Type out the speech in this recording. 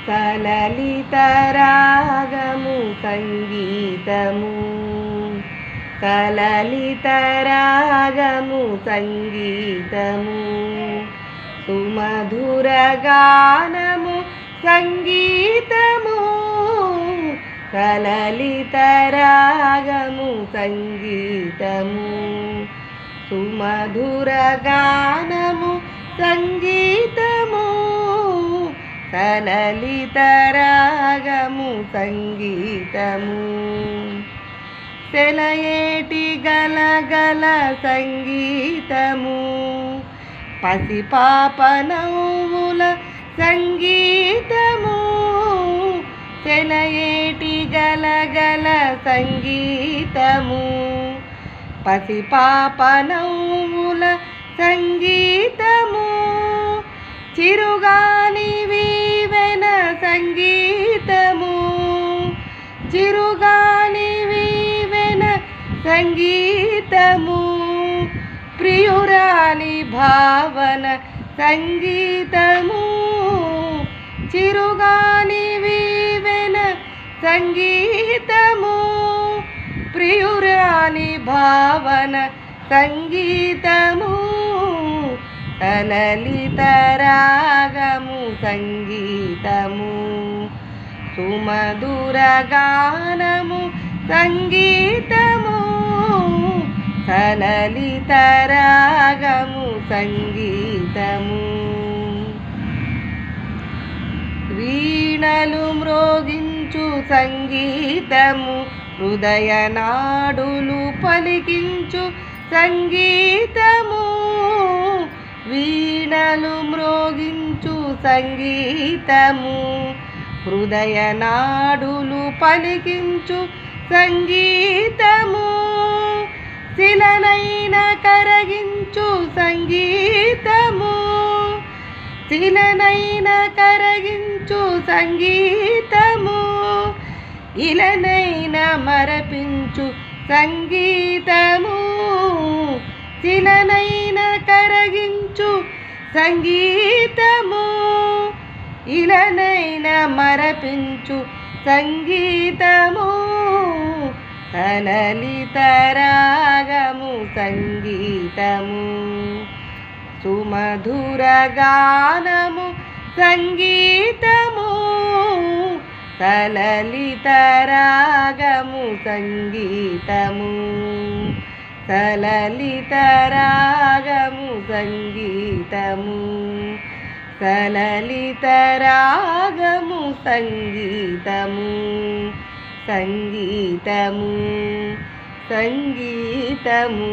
కలలితరాగము సంగీతము కలలితరాగము సంగీతము సుమధుర గానము సంగీతము కలలితరాగము సంగీతము సుమధుర గానము సంగీతము కలలితరాగము సంగీతము సెలయేటి గలగల సంగీతము పసిపాప నవ్వుల సంగీతము సెలయేటి గలగల సంగీతము పసిపాప నవ్వుల సంగీతము చిరుగాలి వీవెన సంగీతము చిరుగాలి వీవెన సంగీతము ప్రియురాలి భావన సంగీతము చిరుగాలి వీవెన సంగీతము ప్రియురాలి భావన సంగీతము కలలితరాగము సంగీతము సుమధుర గానము సంగీతము కలలితరాగము సంగీతము వీణలు మ్రోగించు సంగీతము హృదయ నాడులు పలికించు సంగీతము వీణలు మ్రోగించు సంగీతము హృదయ నాడులు పలికించు సంగీతము శిలనైన కరగించు సంగీతము శిలనైన కరగించు సంగీతము ఇలనైన మరపించు సంగీతము శిలనైన కరగించు సంగీతము ఇలనైన మరపించు సంగీతము కలలితరాగము సంగీతము సుమధుర గానము సంగీతము కలలితరాగము సంగీతము కలలితరాగము సంగీతము కలలితరాగము సంగీతము సంగీతము సంగీతము